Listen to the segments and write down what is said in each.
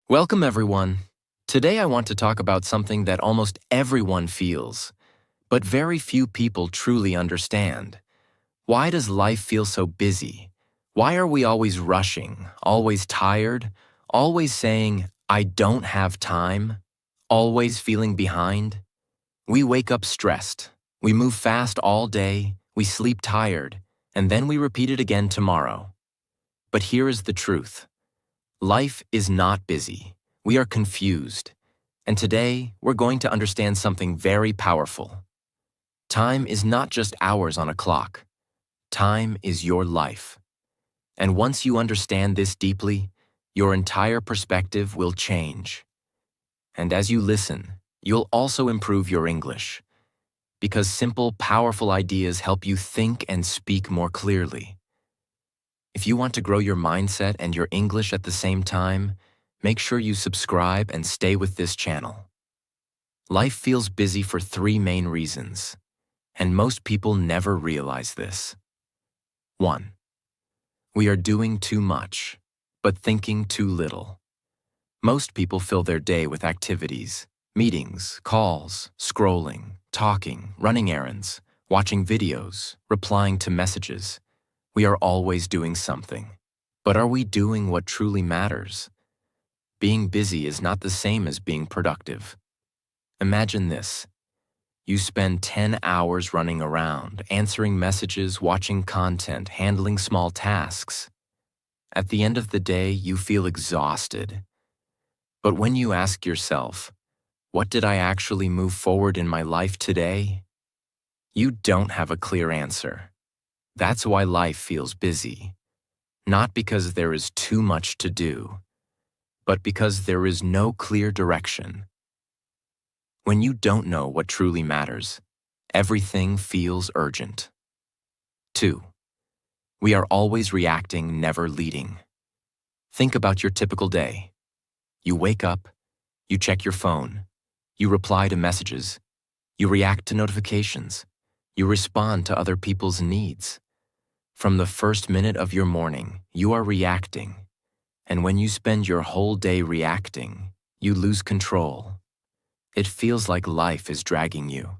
Welcome, everyone. Today I want to talk about something that almost everyone feels, but very few people truly understand. Why does life feel so busy? Why are we always rushing, always tired, always saying, I don't have time, always feeling behind? We wake up stressed, we move fast all day, we sleep tired, and then we repeat it again tomorrow. But here is the truth. Life is not busy. We are confused. And today, we're going to understand something very powerful. Time is not just hours on a clock. Time is your life. And once you understand this deeply, your entire perspective will change. And as you listen, you'll also improve your English. Because simple, powerful ideas help you think and speak more clearly. If you want to grow your mindset and your English at the same time, make sure you subscribe and stay with this channel. Life feels busy for three main reasons, and most people never realize this. 1. We are doing too much, but thinking too little. Most people fill their day with activities, meetings, calls, scrolling, talking, running errands, watching videos, replying to messages. We are always doing something. But are we doing what truly matters? Being busy is not the same as being productive. Imagine this. You spend 10 hours running around, answering messages, watching content, handling small tasks. At the end of the day, you feel exhausted. But when you ask yourself, what did I actually move forward in my life today? You don't have a clear answer. That's why life feels busy. Not because there is too much to do, but because there is no clear direction. When you don't know what truly matters, everything feels urgent. 2. We are always reacting, never leading. Think about your typical day. You wake up, you check your phone, you reply to messages, you react to notifications, you respond to other people's needs. From the first minute of your morning, you are reacting. And when you spend your whole day reacting, you lose control. It feels like life is dragging you,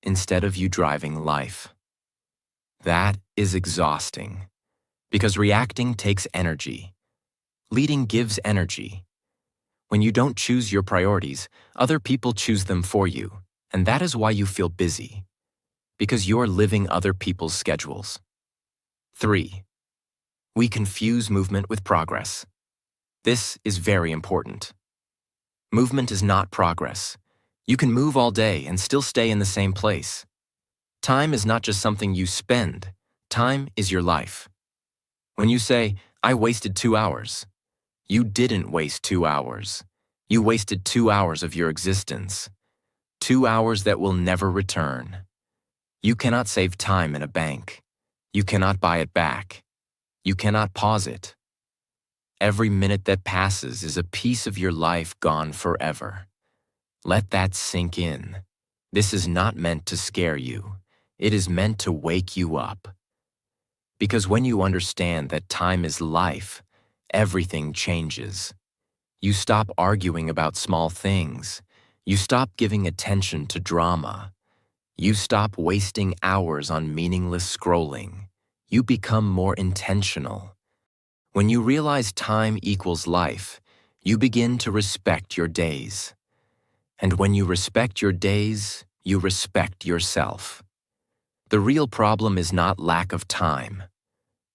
instead of you driving life. That is exhausting, because reacting takes energy. Leading gives energy. When you don't choose your priorities, other people choose them for you, and that is why you feel busy, because you're living other people's schedules. 3. We confuse movement with progress. This is very important. Movement is not progress. You can move all day and still stay in the same place. Time is not just something you spend. Time is your life. When you say, I wasted 2 hours, you didn't waste 2 hours. You wasted 2 hours of your existence. 2 hours that will never return. You cannot save time in a bank. You cannot buy it back. You cannot pause it. Every minute that passes is a piece of your life gone forever. Let that sink in. This is not meant to scare you. It is meant to wake you up. Because when you understand that time is life, everything changes. You stop arguing about small things. You stop giving attention to drama. You stop wasting hours on meaningless scrolling. You become more intentional. When you realize time equals life, you begin to respect your days. And when you respect your days, you respect yourself. The real problem is not lack of time.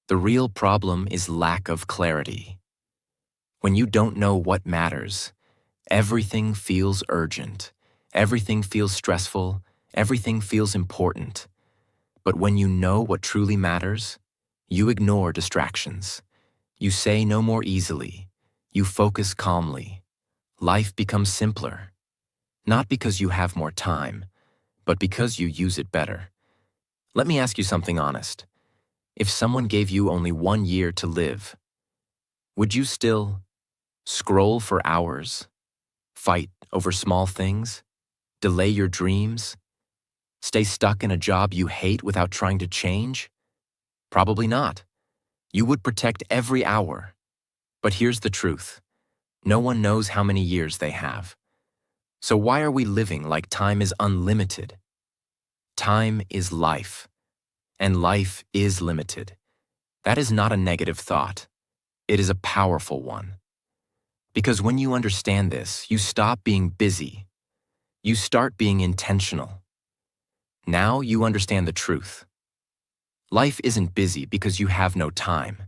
The real problem is lack of clarity. When you don't know what matters, everything feels urgent. Everything feels stressful. Everything feels important. But when you know what truly matters, you ignore distractions. You say no more easily. You focus calmly. Life becomes simpler. Not because you have more time, but because you use it better. Let me ask you something honest. If someone gave you only 1 year to live, would you still scroll for hours, fight over small things, delay your dreams, stay stuck in a job you hate without trying to change? Probably not. You would protect every hour. But here's the truth. No one knows how many years they have. So why are we living like time is unlimited? Time is life, and life is limited. That is not a negative thought. It is a powerful one. Because when you understand this, you stop being busy. You start being intentional. Now you understand the truth. Life isn't busy because you have no time.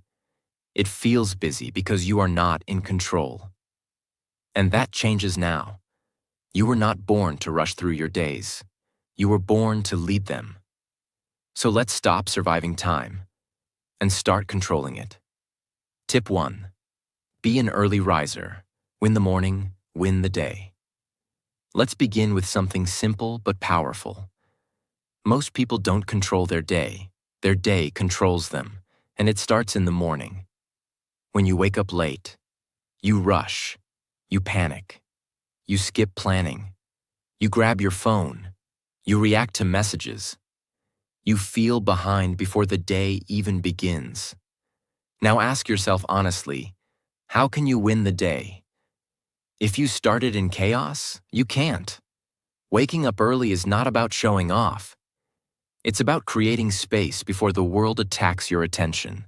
It feels busy because you are not in control. And that changes now. You were not born to rush through your days. You were born to lead them. So let's stop surviving time and start controlling it. Tip 1. Be an early riser. Win the morning, win the day. Let's begin with something simple but powerful. Most people don't control their day. Their day controls them, and it starts in the morning. When you wake up late, you rush, you panic, you skip planning, you grab your phone, you react to messages. You feel behind before the day even begins. Now ask yourself honestly, how can you win the day? If you started in chaos, you can't. Waking up early is not about showing off. It's about creating space before the world attacks your attention.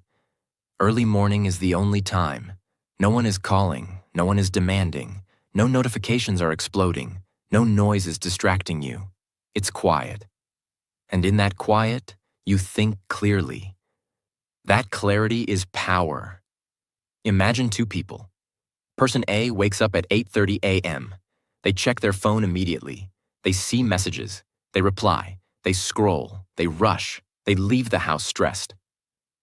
Early morning is the only time. No one is calling, no one is demanding, no notifications are exploding, no noise is distracting you. It's quiet. And in that quiet, you think clearly. That clarity is power. Imagine two people. Person A wakes up at 8:30 a.m. They check their phone immediately. They see messages. They reply. They scroll. They rush. They leave the house stressed.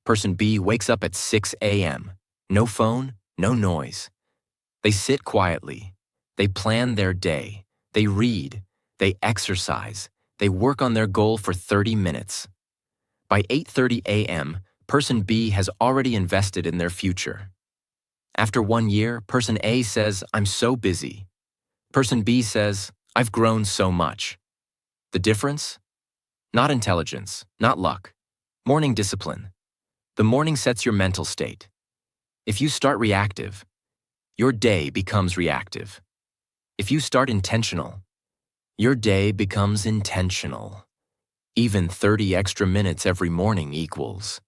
Person B wakes up at 6 a.m. No phone, no noise. They sit quietly. They plan their day. They read. They exercise. They work on their goal for 30 minutes. By 8:30 a.m., Person B has already invested in their future. After 1 year, Person A says, "I'm so busy." Person B says, "I've grown so much." The difference? Not intelligence, not luck. Morning discipline. The morning sets your mental state. If you start reactive, your day becomes reactive. If you start intentional, your day becomes intentional. Even 30 extra minutes every morning equals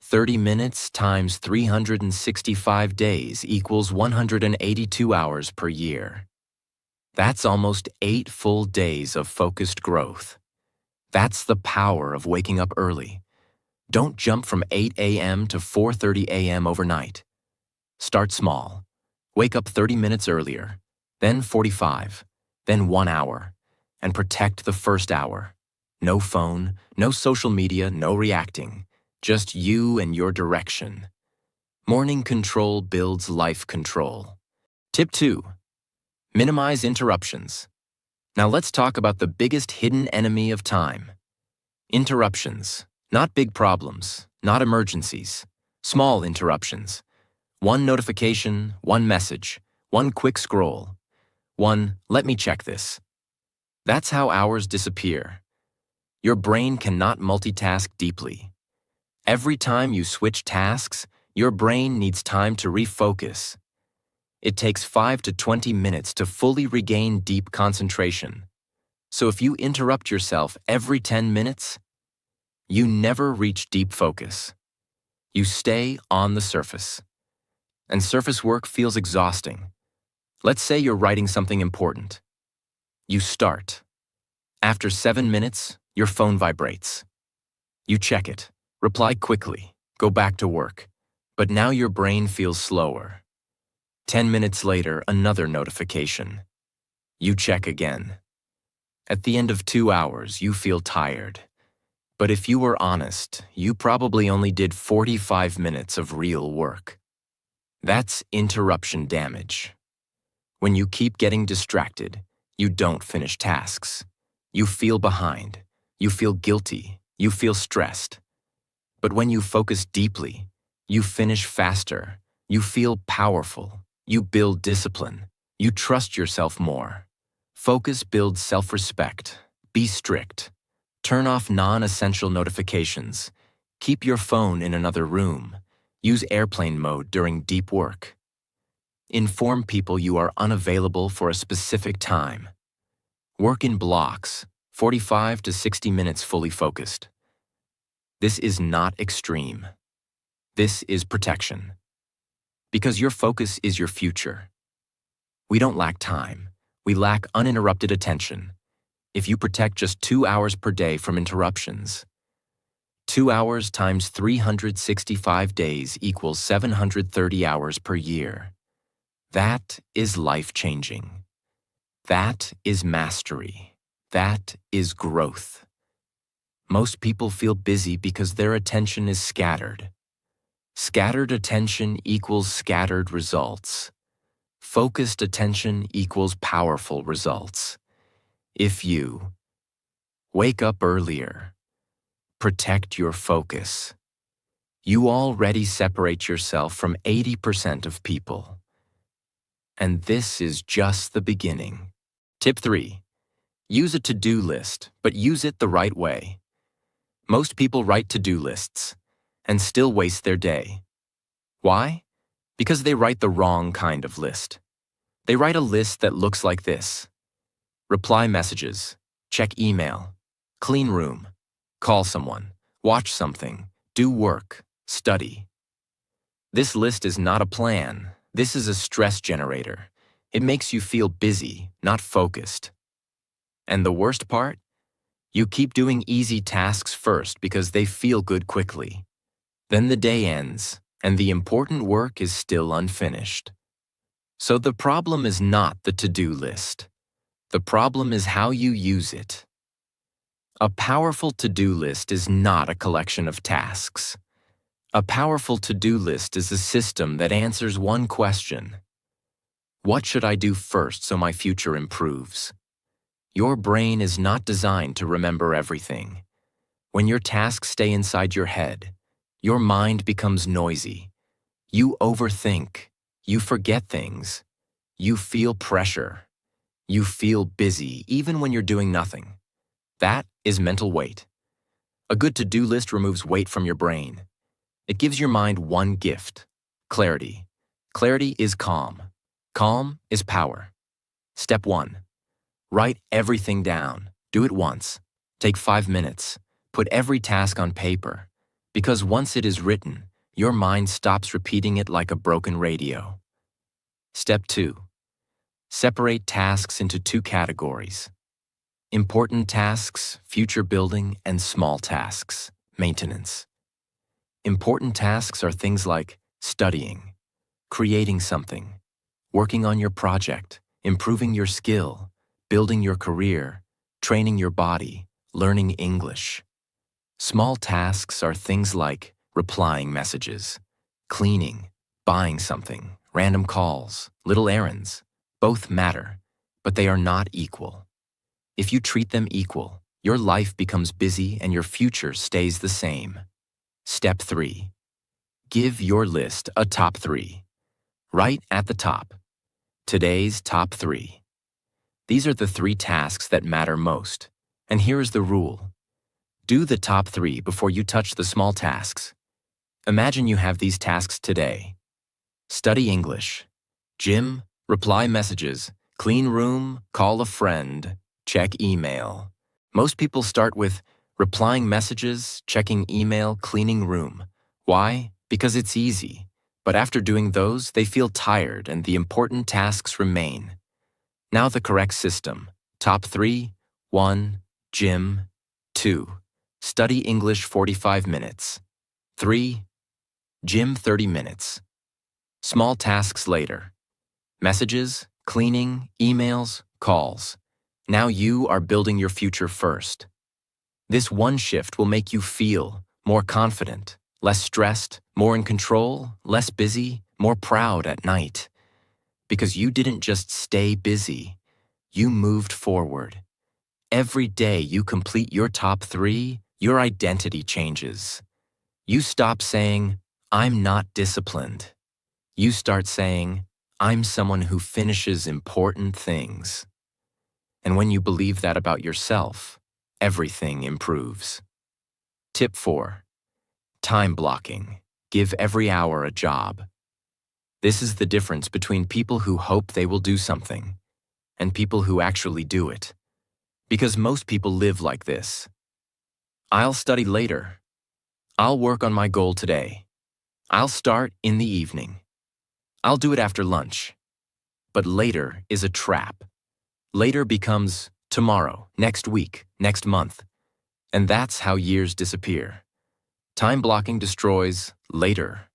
30 minutes times 365 days equals 182 hours per year. That's almost 8 full days of focused growth. That's the power of waking up early. Don't jump from 8 a.m. to 4:30 a.m. overnight. Start small. Wake up 30 minutes earlier, then 45, then 1 hour, and protect the first hour. No phone, no social media, no reacting. Just you and your direction. Morning control builds life control. Tip 2. Minimize interruptions. Now let's talk about the biggest hidden enemy of time. Interruptions. Not big problems, not emergencies. Small interruptions. One notification, one message, one quick scroll. One, "Let me check this." That's how hours disappear. Your brain cannot multitask deeply. Every time you switch tasks, your brain needs time to refocus. It takes 5 to 20 minutes to fully regain deep concentration. So if you interrupt yourself every 10 minutes, you never reach deep focus. You stay on the surface. And surface work feels exhausting. Let's say you're writing something important. You start. After 7 minutes, your phone vibrates. You check it, reply quickly, go back to work. But now your brain feels slower. 10 minutes later, another notification. You check again. At the end of 2 hours, you feel tired. But if you were honest, you probably only did 45 minutes of real work. That's interruption damage. When you keep getting distracted, you don't finish tasks. You feel behind. You feel guilty. You feel stressed. But when you focus deeply, you finish faster. You feel powerful. You build discipline. You trust yourself more. Focus builds self-respect. Be strict. Turn off non-essential notifications. Keep your phone in another room. Use airplane mode during deep work. Inform people you are unavailable for a specific time. Work in blocks, 45 to 60 minutes fully focused. This is not extreme. This is protection. Because your focus is your future. We don't lack time. We lack uninterrupted attention. If you protect just 2 hours per day from interruptions, 2 hours times 365 days equals 730 hours per year. That is life-changing. That is mastery. That is growth. Most people feel busy because their attention is scattered. Scattered attention equals scattered results. Focused attention equals powerful results. If you wake up earlier, protect your focus, you already separate yourself from 80% of people. And this is just the beginning. Tip 3. Use a to-do list, but use it the right way. Most people write to-do lists and still waste their day. Why? Because they write the wrong kind of list. They write a list that looks like this: reply messages, check email, clean room, call someone, watch something, do work, study. This list is not a plan. This is a stress generator. It makes you feel busy, not focused. And the worst part? You keep doing easy tasks first because they feel good quickly. Then the day ends, and the important work is still unfinished. So the problem is not the to-do list. The problem is how you use it. A powerful to-do list is not a collection of tasks. A powerful to-do list is a system that answers one question: what should I do first so my future improves? Your brain is not designed to remember everything. When your tasks stay inside your head, your mind becomes noisy. You overthink. You forget things. You feel pressure. You feel busy even when you're doing nothing. That is mental weight. A good to-do list removes weight from your brain. It gives your mind one gift: clarity. Clarity is calm. Calm is power. Step 1. Write everything down. Do it once. Take 5 minutes. Put every task on paper. Because once it is written, your mind stops repeating it like a broken radio. Step 2. Separate tasks into 2 categories: important tasks, future building, and small tasks, maintenance. Important tasks are things like studying, creating something, working on your project, improving your skill, building your career, training your body, learning English. Small tasks are things like replying messages, cleaning, buying something, random calls, little errands. Both matter, but they are not equal. If you treat them equal, your life becomes busy and your future stays the same. Step 3. Give your list a top 3. Right at the top: today's top 3. These are the 3 tasks that matter most. And here is the rule: do the top 3 before you touch the small tasks. Imagine you have these tasks today: study English, gym, reply messages, clean room, call a friend, check email. Most people start with replying messages, checking email, cleaning room. Why? Because it's easy. But after doing those, they feel tired and the important tasks remain. Now the correct system: top 3, 1, gym, 2, study English 45 minutes, 3, gym 30 minutes. Small tasks later: messages, cleaning, emails, calls. Now you are building your future first. This one shift will make you feel more confident, less stressed, more in control, less busy, more proud at night. Because you didn't just stay busy, you moved forward. Every day you complete your top 3, your identity changes. You stop saying, "I'm not disciplined." You start saying, "I'm someone who finishes important things." And when you believe that about yourself, everything improves. Tip 4. Time blocking. Give every hour a job. This is the difference between people who hope they will do something and people who actually do it. Because most people live like this. I'll study later. I'll work on my goal today. I'll start in the evening. I'll do it after lunch. But later is a trap. Later becomes tomorrow, next week, next month. And that's how years disappear. Time blocking destroys later.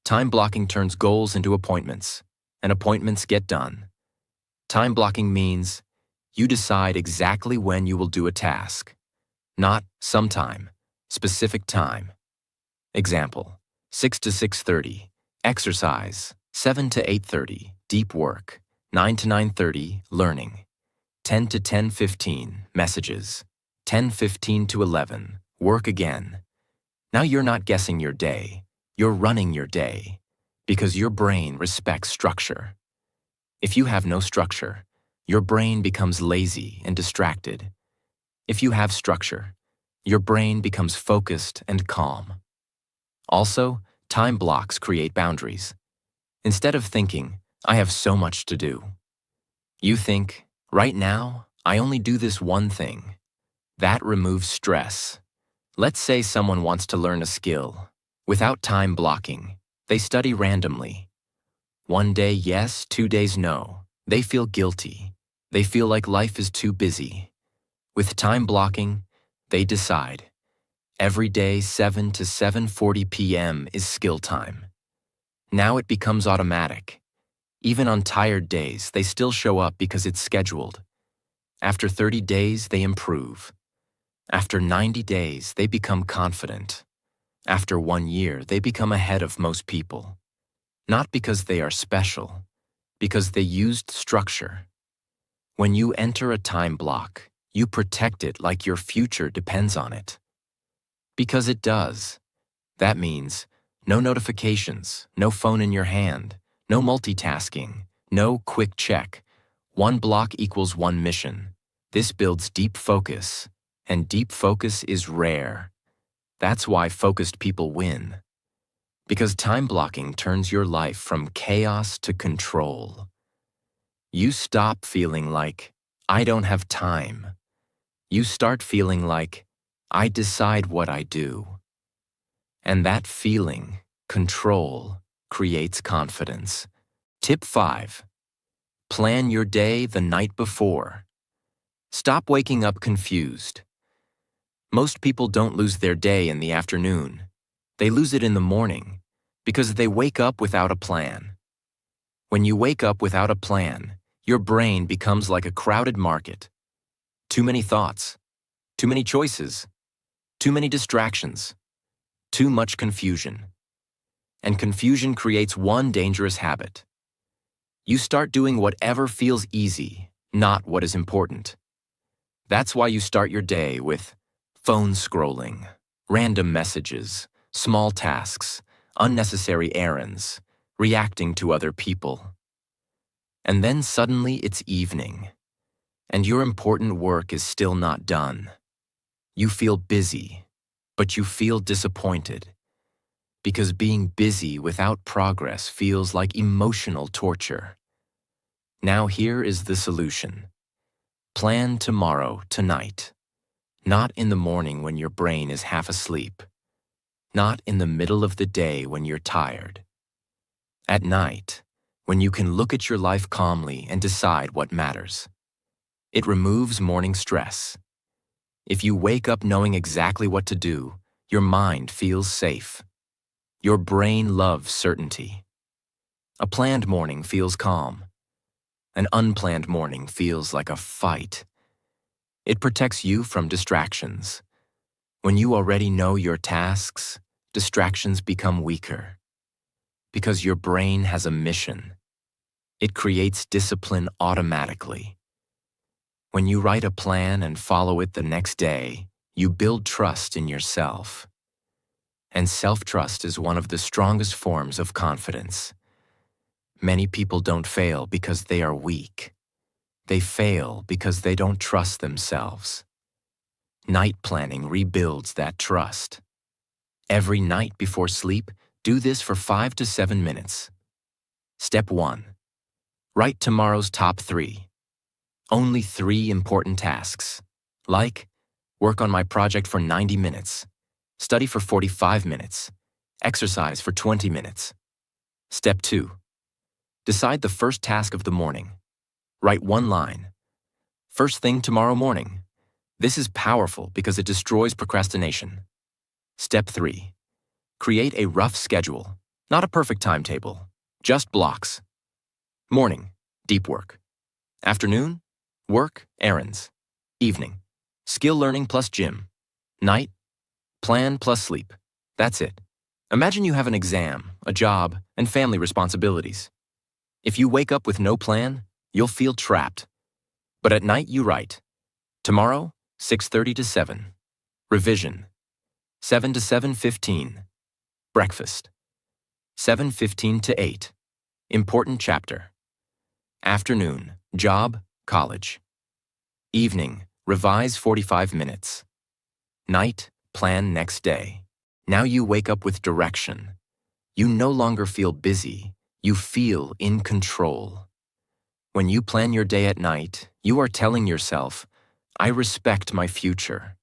Time blocking turns goals into appointments, and appointments get done. Time blocking means you decide exactly when you will do a task, not sometime, specific time. Example, 6 to 6:30, exercise, 7 to 8:30, deep work, 9 to 9:30, learning, 10 to 10:15, messages, 10:15 to 11, work again. Now you're not guessing your day, you're running your day, because your brain respects structure. If you have no structure, your brain becomes lazy and distracted. If you have structure, your brain becomes focused and calm. Also, time blocks create boundaries. Instead of thinking, I have so much to do, you think, right now, I only do this one thing. That removes stress. Let's say someone wants to learn a skill. Without time blocking, they study randomly. 1 day yes, 2 days no. They feel guilty. They feel like life is too busy. With time blocking, they decide. Every day 7 to 7:40 p.m. is skill time. Now it becomes automatic. Even on tired days, they still show up because it's scheduled. After 30 days, they improve. After 90 days, they become confident. After 1 year, they become ahead of most people. Not because they are special, because they used structure. When you enter a time block, you protect it like your future depends on it. Because it does. That means no notifications, no phone in your hand, no multitasking, no quick check. One block equals one mission. This builds deep focus, and deep focus is rare. That's why focused people win. Because time blocking turns your life from chaos to control. You stop feeling like, I don't have time. You start feeling like, I decide what I do. And that feeling, control, creates confidence. Tip 5. Plan your day the night before. Stop waking up confused. Most people don't lose their day in the afternoon. They lose it in the morning because they wake up without a plan. When you wake up without a plan, your brain becomes like a crowded market. Too many thoughts, too many choices, too many distractions, too much confusion. And confusion creates one dangerous habit. You start doing whatever feels easy, not what is important. That's why you start your day with phone scrolling, random messages, small tasks, unnecessary errands, reacting to other people. And then suddenly it's evening, and your important work is still not done. You feel busy, but you feel disappointed, because being busy without progress feels like emotional torture. Now here is the solution. Plan tomorrow, tonight. Not in the morning when your brain is half asleep. Not in the middle of the day when you're tired. At night, when you can look at your life calmly and decide what matters. It removes morning stress. If you wake up knowing exactly what to do, your mind feels safe. Your brain loves certainty. A planned morning feels calm. An unplanned morning feels like a fight. It protects you from distractions. When you already know your tasks, distractions become weaker. Because your brain has a mission. It creates discipline automatically. When you write a plan and follow it the next day, you build trust in yourself. And self-trust is one of the strongest forms of confidence. Many people don't fail because they are weak. They fail because they don't trust themselves. Night planning rebuilds that trust. Every night before sleep, do this for 5 to 7 minutes. Step 1. Write tomorrow's top 3. Only 3 important tasks. Like, work on my project for 90 minutes, study for 45 minutes, exercise for 20 minutes. Step 2. Decide the first task of the morning. Write 1 line. First thing tomorrow morning. This is powerful because it destroys procrastination. Step 3. Create a rough schedule, not a perfect timetable, just blocks. Morning, deep work. Afternoon, work, errands. Evening, skill learning plus gym. Night, plan plus sleep. That's it. Imagine you have an exam, a job, and family responsibilities. If you wake up with no plan, you'll feel trapped. But at night you write, tomorrow, 6:30 to 7. Revision, 7 to 7:15. Breakfast, 7:15 to 8. Important chapter. Afternoon, job, college. Evening, revise 45 minutes. Night, plan next day. Now you wake up with direction. You no longer feel busy, you feel in control. When you plan your day at night, you are telling yourself, I respect my future.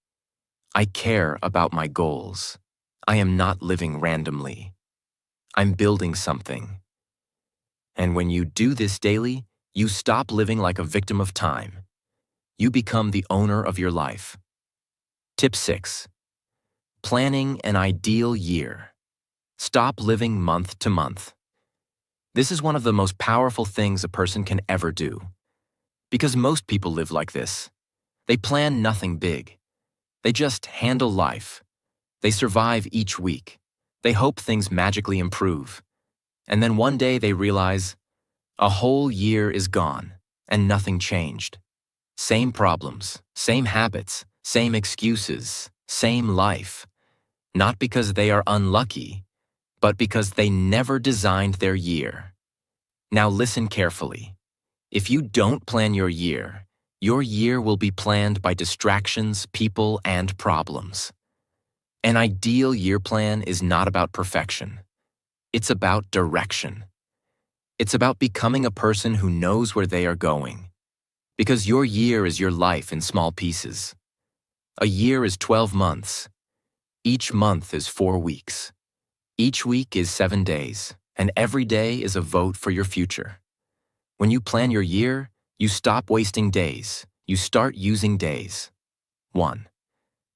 I care about my goals. I am not living randomly. I'm building something. And when you do this daily, you stop living like a victim of time. You become the owner of your life. Tip 6. Planning an ideal year. Stop living month to month. This is one of the most powerful things a person can ever do. Because most people live like this. They plan nothing big. They just handle life. They survive each week. They hope things magically improve. And then one day they realize, a whole year is gone, and nothing changed. Same problems, same habits, same excuses, same life. Not because they are unlucky, but because they never designed their year. Now listen carefully. If you don't plan your year will be planned by distractions, people, and problems. An ideal year plan is not about perfection. It's about direction. It's about becoming a person who knows where they are going. Because your year is your life in small pieces. A year is 12 months. Each month is 4 weeks. Each week is 7 days, and every day is a vote for your future. When you plan your year, you stop wasting days. You start using days. 1.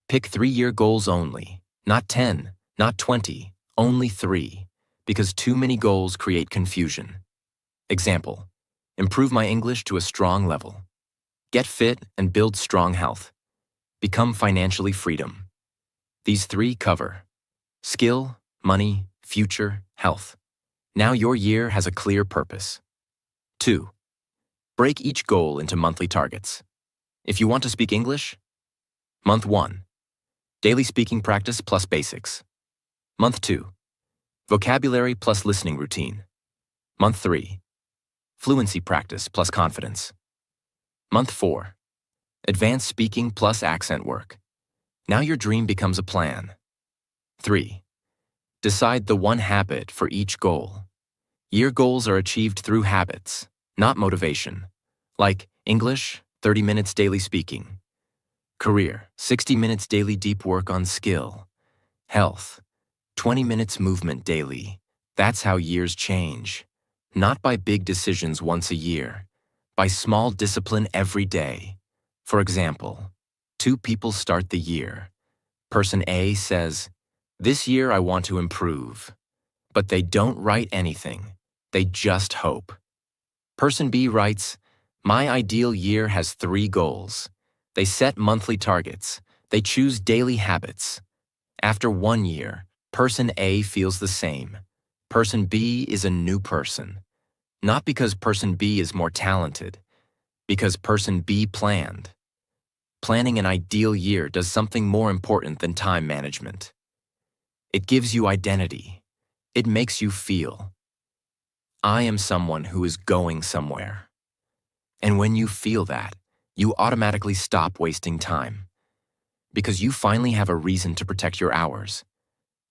Pick 3-year goals only. Not 10, not 20, only 3. Because too many goals create confusion. Example, improve my English to a strong level. Get fit and build strong health. Become financially freedom. These 3 cover skill, money, future, health. Now your year has a clear purpose. 2. Break each goal into monthly targets. If you want to speak English, Month 1, daily speaking practice plus basics. Month 2, vocabulary plus listening routine. Month 3, fluency practice plus confidence. Month 4, advanced speaking plus accent work. Now your dream becomes a plan. 3, decide the one habit for each goal. Year goals are achieved through habits, not motivation. Like English, 30 minutes daily speaking. Career, 60 minutes daily deep work on skill. Health, 20 minutes movement daily. That's how years change. Not by big decisions once a year, by small discipline every day. For example, 2 people start the year. Person A says, this year I want to improve. But they don't write anything. They just hope. Person B writes, my ideal year has 3 goals. They set monthly targets. They choose daily habits. After 1 year, person A feels the same. Person B is a new person. Not because person B is more talented, because person B planned. Planning an ideal year does something more important than time management. It gives you identity. It makes you feel, I am someone who is going somewhere. And when you feel that, you automatically stop wasting time. Because you finally have a reason to protect your hours.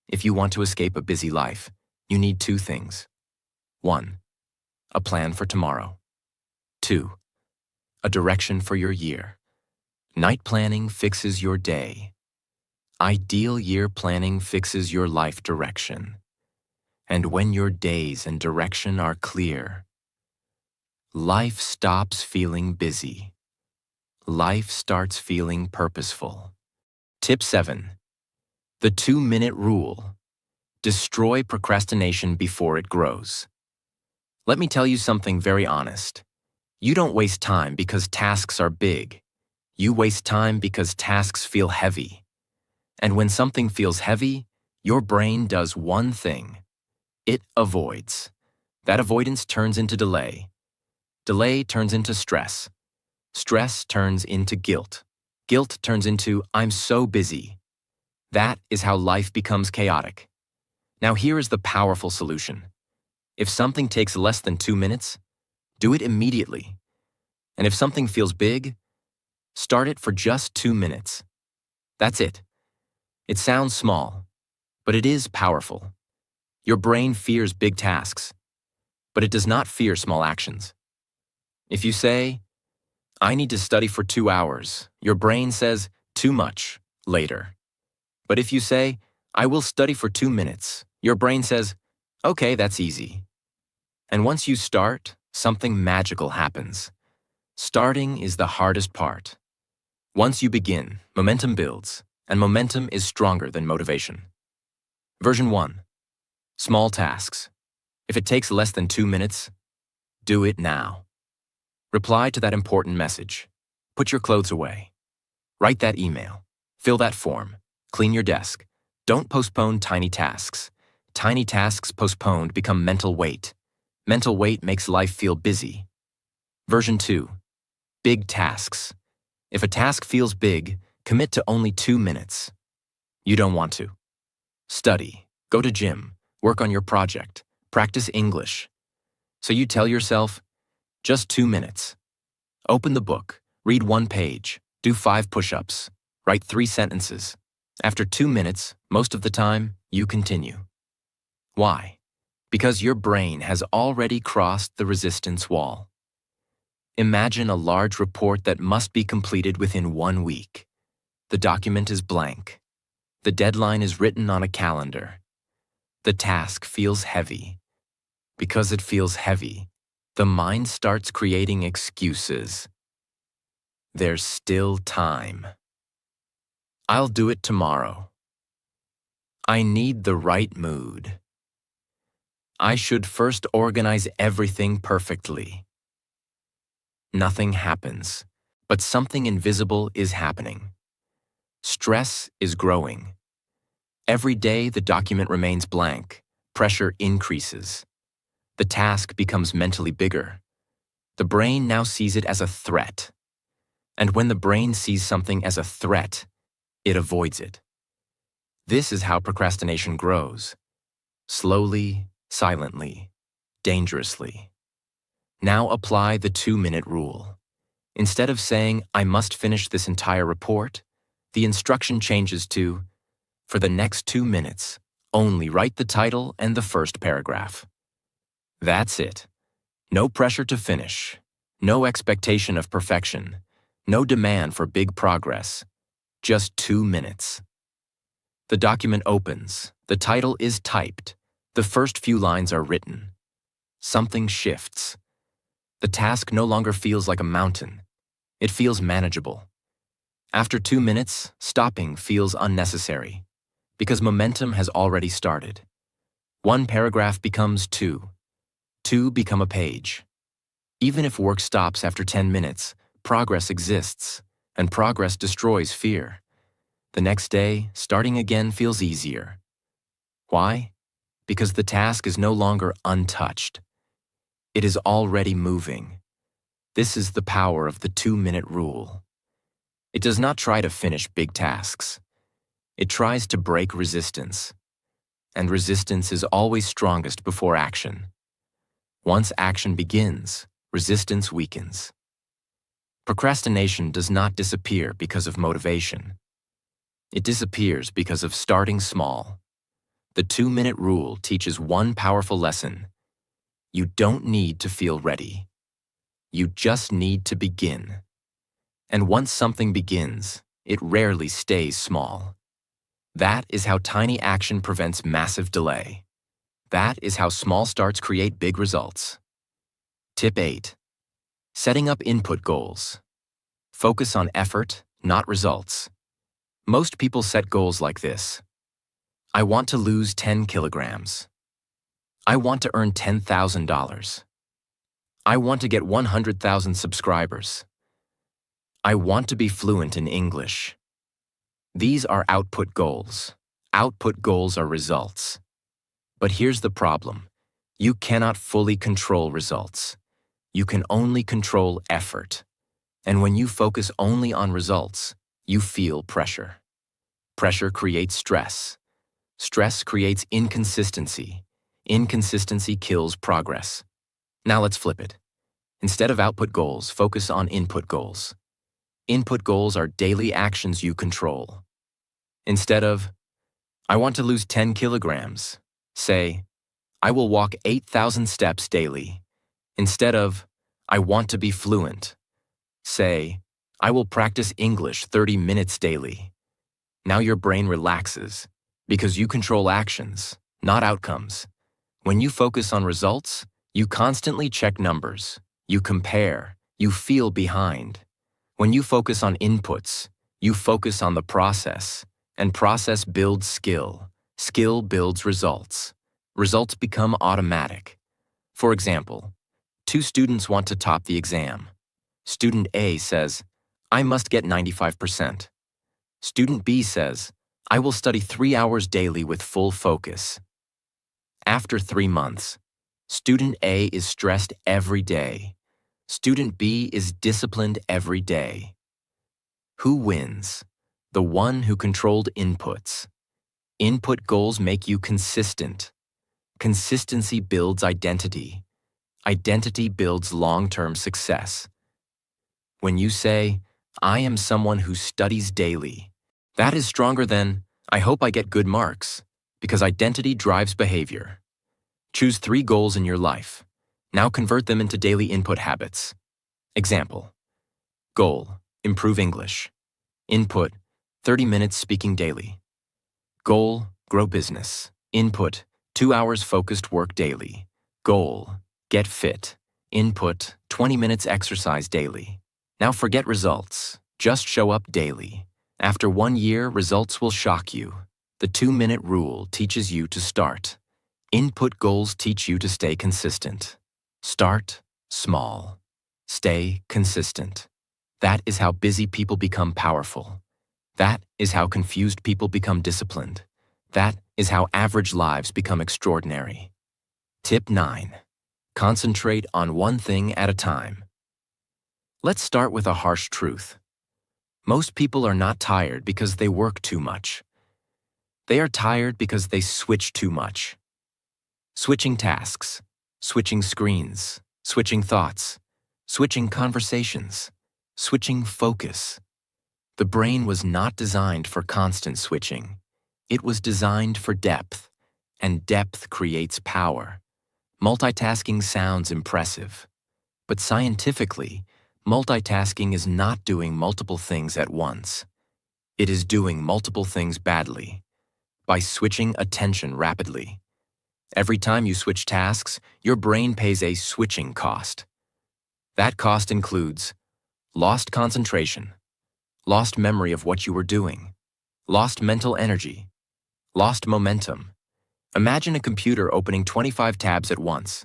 If you want to escape a busy life, you need 2 things. 1. a plan for tomorrow. 2. A direction for your year. Night planning fixes your day. Ideal year planning fixes your life direction. And when your days and direction are clear, life stops feeling busy. Life starts feeling purposeful. Tip 7. The 2-minute rule. Destroy procrastination before it grows. Let me tell you something very honest. You don't waste time because tasks are big. You waste time because tasks feel heavy. And when something feels heavy, your brain does one thing. It avoids. That avoidance turns into delay. Delay turns into stress. Stress turns into guilt. Guilt turns into, I'm so busy. That is how life becomes chaotic. Now here is the powerful solution. If something takes less than 2 minutes, do it immediately. And if something feels big, start it for just 2 minutes. That's it. It sounds small, but it is powerful. Your brain fears big tasks, but it does not fear small actions. If you say, I need to study for 2 hours, your brain says, too much, later. But if you say, I will study for 2 minutes, your brain says, okay, that's easy. And once you start, something magical happens. Starting is the hardest part. Once you begin, momentum builds, and momentum is stronger than motivation. Version 1. Small tasks. If it takes less than 2 minutes, do it now. Reply to that important message. Put your clothes away. Write that email. Fill that form. Clean your desk. Don't postpone tiny tasks. Tiny tasks postponed become mental weight. Mental weight makes life feel busy. Version 2. Big tasks. If a task feels big, commit to only 2 minutes. You don't want to. Study. Go to gym. Work on your project. Practice English. So you tell yourself, just 2 minutes. Open the book. Read 1 page. Do 5 push-ups. Write 3 sentences. After 2 minutes, most of the time, you continue. Why? Because your brain has already crossed the resistance wall. Imagine a large report that must be completed within 1 week. The document is blank. The deadline is written on a calendar. The task feels heavy. Because it feels heavy, the mind starts creating excuses. There's still time. I'll do it tomorrow. I need the right mood. I should first organize everything perfectly. Nothing happens, but something invisible is happening. Stress is growing. Every day the document remains blank. Pressure increases. The task becomes mentally bigger. The brain now sees it as a threat. And when the brain sees something as a threat, it avoids it. This is how procrastination grows. Slowly, silently, dangerously. Now apply the 2-minute rule. Instead of saying, I must finish this entire report, the instruction changes to, for the next 2 minutes, only write the title and the first paragraph. That's it. No pressure to finish. No expectation of perfection. No demand for big progress. Just 2 minutes. The document opens. The title is typed. The first few lines are written. Something shifts. The task no longer feels like a mountain. It feels manageable. After 2 minutes, stopping feels unnecessary, because momentum has already started. 1 paragraph becomes 2. 2 become a page. Even if work stops after 10 minutes, progress exists, and progress destroys fear. The next day, starting again feels easier. Why? Because the task is no longer untouched. It is already moving. This is the power of the 2-minute rule. It does not try to finish big tasks. It tries to break resistance. And resistance is always strongest before action. Once action begins, resistance weakens. Procrastination does not disappear because of motivation. It disappears because of starting small. The 2-minute rule teaches one powerful lesson. You don't need to feel ready. You just need to begin. And once something begins, it rarely stays small. That is how tiny action prevents massive delay. That is how small starts create big results. Tip 8. Setting up input goals. Focus on effort, not results. Most people set goals like this. I want to lose 10 kilograms. I want to earn $10,000. I want to get 100,000 subscribers. I want to be fluent in English. These are output goals. Output goals are results. But here's the problem. You cannot fully control results. You can only control effort. And when you focus only on results, you feel pressure. Pressure creates stress. Stress creates inconsistency. Inconsistency kills progress. Now let's flip it. Instead of output goals, focus on input goals. Input goals are daily actions you control. Instead of, I want to lose 10 kilograms, say, I will walk 8,000 steps daily. Instead of, I want to be fluent, say, I will practice English 30 minutes daily. Now your brain relaxes because you control actions, not outcomes. When you focus on results, you constantly check numbers, you compare, you feel behind. When you focus on inputs, you focus on the process, and process builds skill. Skill builds results. Results become automatic. For example, 2 students want to top the exam. Student A says, I must get 95%. Student B says, I will study 3 hours daily with full focus. After 3 months, Student A is stressed every day. Student B is disciplined every day. Who wins? The one who controlled inputs. Input goals make you consistent. Consistency builds identity. Identity builds long-term success. When you say, I am someone who studies daily, that is stronger than, I hope I get good marks, because identity drives behavior. Choose 3 goals in your life. Now convert them into daily input habits. Example. Goal, improve English. Input, 30 minutes speaking daily. Goal, grow business. Input, 2 hours focused work daily. Goal, get fit. Input, 20 minutes exercise daily. Now forget results. Just show up daily. After 1 year, results will shock you. The 2-minute rule teaches you to start. Input goals teach you to stay consistent. Start small. Stay consistent. That is how busy people become powerful. That is how confused people become disciplined. That is how average lives become extraordinary. Tip 9. Concentrate on one thing at a time. Let's start with a harsh truth. Most people are not tired because they work too much. They are tired because they switch too much. Switching tasks, switching screens, switching thoughts, switching conversations, switching focus. The brain was not designed for constant switching. It was designed for depth, and depth creates power. Multitasking sounds impressive, but scientifically, multitasking is not doing multiple things at once. It is doing multiple things badly, by switching attention rapidly. Every time you switch tasks, your brain pays a switching cost. That cost includes lost concentration, lost memory of what you were doing, lost mental energy, lost momentum. Imagine a computer opening 25 tabs at once.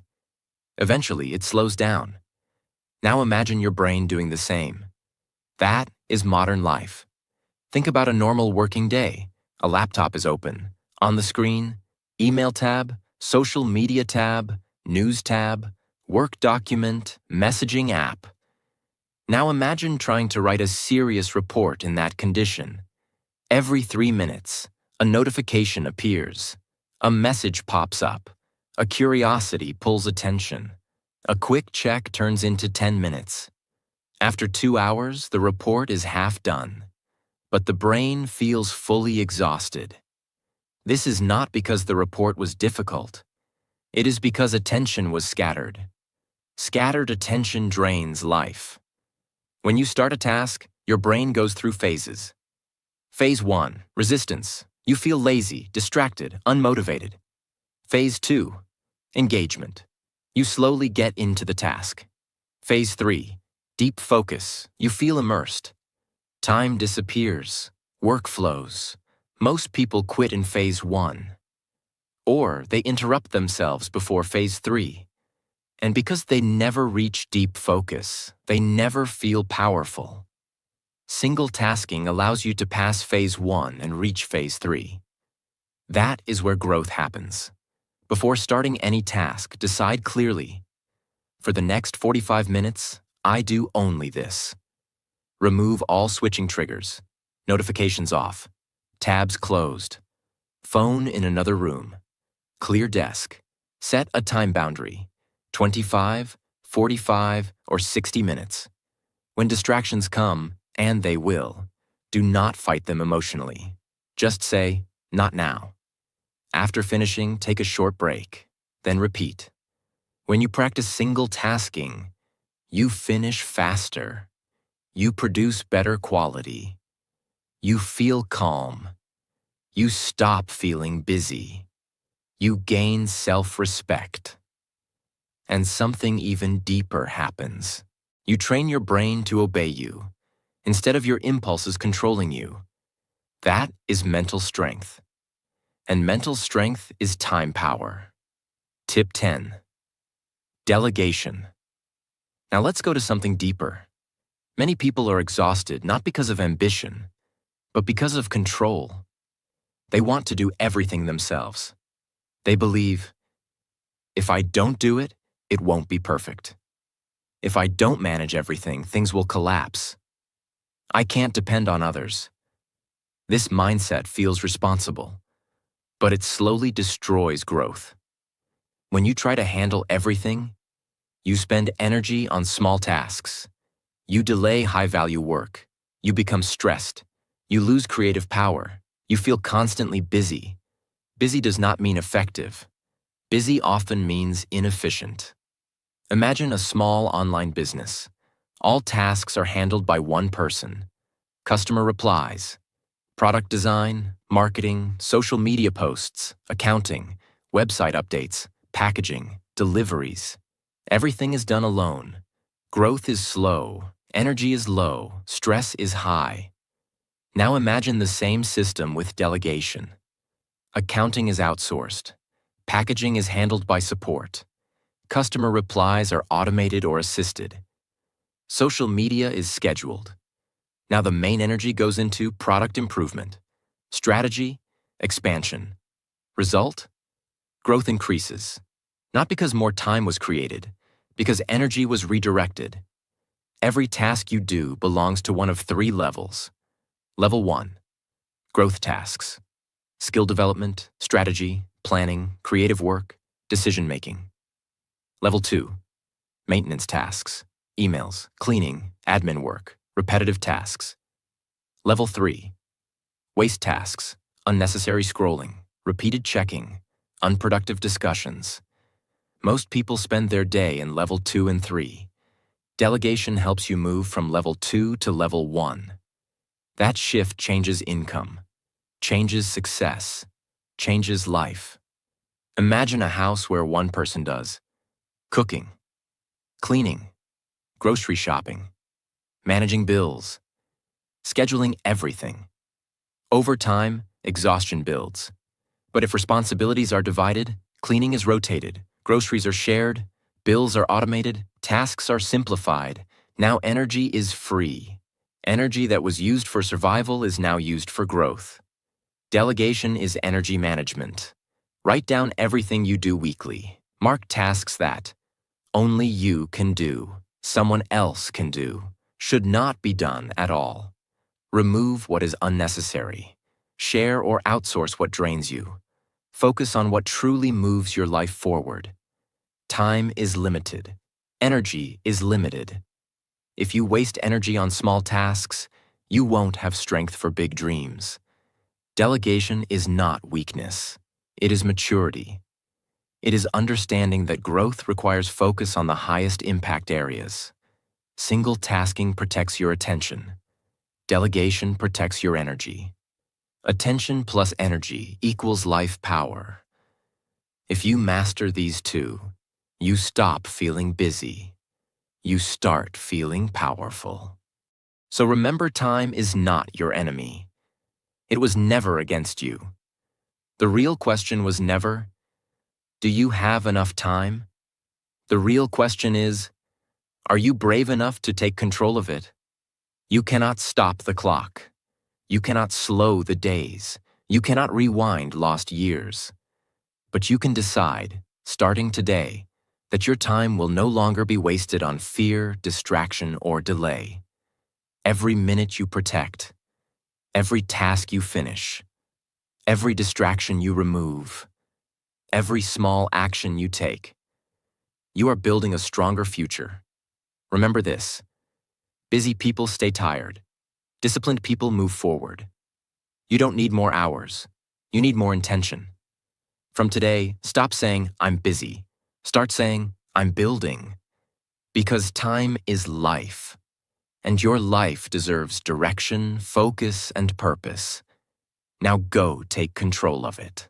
Eventually, it slows down. Now imagine your brain doing the same. That is modern life. Think about a normal working day. A laptop is open. On the screen, email tab, social media tab, news tab, work document, messaging app. Now imagine trying to write a serious report in that condition. Every 3 minutes, a notification appears. A message pops up. A curiosity pulls attention. A quick check turns into 10 minutes. After 2 hours, the report is half done. But the brain feels fully exhausted. This is not because the report was difficult. It is because attention was scattered. Scattered attention drains life. When you start a task, your brain goes through phases. Phase 1, resistance. You feel lazy, distracted, unmotivated. Phase 2, engagement. You slowly get into the task. Phase 3, deep focus. You feel immersed. Time disappears. Work flows. Most people quit in Phase 1. Or they interrupt themselves before Phase 3. And because they never reach deep focus, they never feel powerful. Single tasking allows you to pass Phase 1 and reach Phase 3. That is where growth happens. Before starting any task, decide clearly. For the next 45 minutes, I do only this. Remove all switching triggers. Notifications off. Tabs closed. Phone in another room. Clear desk. Set a time boundary. 25, 45, or 60 minutes. When distractions come, and they will, do not fight them emotionally. Just say, not now. After finishing, take a short break, then repeat. When you practice single tasking, you finish faster. You produce better quality. You feel calm. You stop feeling busy. You gain self-respect. And something even deeper happens. You train your brain to obey you, instead of your impulses controlling you. That is mental strength. And mental strength is time power. Tip 10. Delegation. Now let's go to something deeper. Many people are exhausted not because of ambition, but because of control. They want to do everything themselves. They believe, if I don't do it, it won't be perfect. If I don't manage everything, things will collapse. I can't depend on others. This mindset feels responsible, but it slowly destroys growth. When you try to handle everything, you spend energy on small tasks. You delay high-value work. You become stressed. You lose creative power. You feel constantly busy. Busy does not mean effective. Busy often means inefficient. Imagine a small online business. All tasks are handled by one person. Customer replies, product design, marketing, social media posts, accounting, website updates, packaging, deliveries. Everything is done alone. Growth is slow, energy is low, stress is high. Now imagine the same system with delegation. Accounting is outsourced. Packaging is handled by support. Customer replies are automated or assisted. Social media is scheduled. Now the main energy goes into product improvement, strategy, expansion. Result? Growth increases. Not because more time was created, because energy was redirected. Every task you do belongs to one of 3 levels. Level 1, growth tasks. Skill development, strategy, planning, creative work, decision-making. Level 2, maintenance tasks, emails, cleaning, admin work, repetitive tasks. Level 3, waste tasks, unnecessary scrolling, repeated checking, unproductive discussions. Most people spend their day in level 2 and 3. Delegation helps you move from level 2 to level 1. That shift changes income, changes success, changes life. Imagine a house where one person does cooking, cleaning, grocery shopping, managing bills, scheduling everything. Over time, exhaustion builds. But if responsibilities are divided, cleaning is rotated, groceries are shared, bills are automated, tasks are simplified, now energy is free. Energy that was used for survival is now used for growth. Delegation is energy management. Write down everything you do weekly. Mark tasks that only you can do, someone else can do, should not be done at all. Remove what is unnecessary. Share or outsource what drains you. Focus on what truly moves your life forward. Time is limited. Energy is limited. If you waste energy on small tasks, you won't have strength for big dreams. Delegation is not weakness. It is maturity. It is understanding that growth requires focus on the highest impact areas. Single tasking protects your attention. Delegation protects your energy. Attention plus energy equals life power. If you master these two, you stop feeling busy. You start feeling powerful. So remember, time is not your enemy. It was never against you. The real question was never, do you have enough time? The real question is, are you brave enough to take control of it? You cannot stop the clock. You cannot slow the days. You cannot rewind lost years. But you can decide, starting today, that your time will no longer be wasted on fear, distraction, or delay. Every minute you protect, every task you finish, every distraction you remove, every small action you take, you are building a stronger future. Remember this: busy people stay tired. Disciplined people move forward. You don't need more hours. You need more intention. From today, stop saying, I'm busy. Start saying, I'm building. Because time is life. And your life deserves direction, focus, and purpose. Now go take control of it.